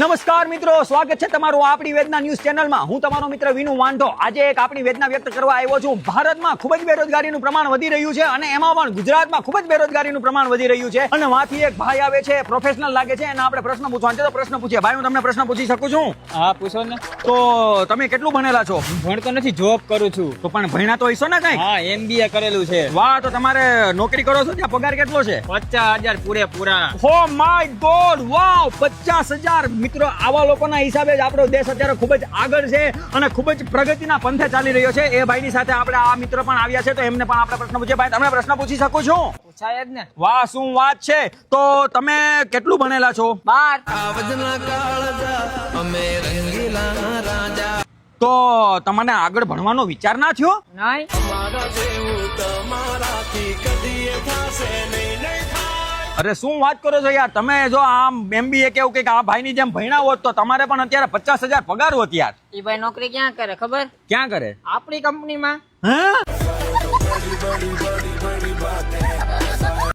નમસ્કાર મિત્રો, સ્વાગત છે તમારું આપણી વેદના ન્યૂઝ ચેનલમાં. હું તમારો મિત્ર વિનુ વાંઢો. આજે એક આપણી વેદના વ્યક્ત કરવા આવ્યો છું. ભારતમાં ખૂબ જ બેરોજગારીનું પ્રમાણ વધી રહ્યું છે અને એમાં પણ ગુજરાતમાં ખૂબ જ બેરોજગારીનું પ્રમાણ વધી રહ્યું છે. અને માંથી એક ભાઈ આવે છે, પ્રોફેશનલ લાગે છે, અને આપણે પ્રશ્ન પૂછવાનો છે. તો પ્રશ્ન પૂછીએ. ભાઈ, હું તમને પ્રશ્ન પૂછી શકું છું? હા, પૂછો ને. તો તમે કેટલું ભણેલા છો? ભણતો નથી, જોબ કરું છું. તો પણ ભણ્યા તો હશો ને કઈ? હા, MBA કરેલું છે. વાહ, તો તમારે નોકરી કરો છો ત્યાં પગાર કેટલો છે? 50,000 પૂરેપૂરા. ઓ માય ગોડ, વાવ, 50,000. મિત્રો, આવા લોકોના હિસાબે જ આપણો દેશ અત્યારે ખૂબ જ આગળ છે અને ખૂબ જ પ્રગતિના પંથે ચાલી રહ્યો છે. એ ભાઈની સાથે આપણે આ મિત્ર પણ આવ્યા છે, તો એમને પણ આપણે પ્રશ્ન પૂછીએ. ભાઈ, તમને પ્રશ્ન પૂછી શકું છું? પૂછાય જ ને. વાહ, શું વાત છે. તો તમે કેટલું ભણેલા છો? 12. તો તમને આગળ ભણવાનો વિચાર ના થયો? નહીં. અરે શું વાત કરો છો યાર. તમે જો આમ MBA કેવું કે આ ભાઈની જેમ ભણ્યા હોત તો તમારે પણ અત્યારે 50,000 પગાર હોત યાર. એ ભાઈ નોકરી ક્યાં કરે ખબર? ક્યાં કરે? આપણી કંપનીમાં. હે?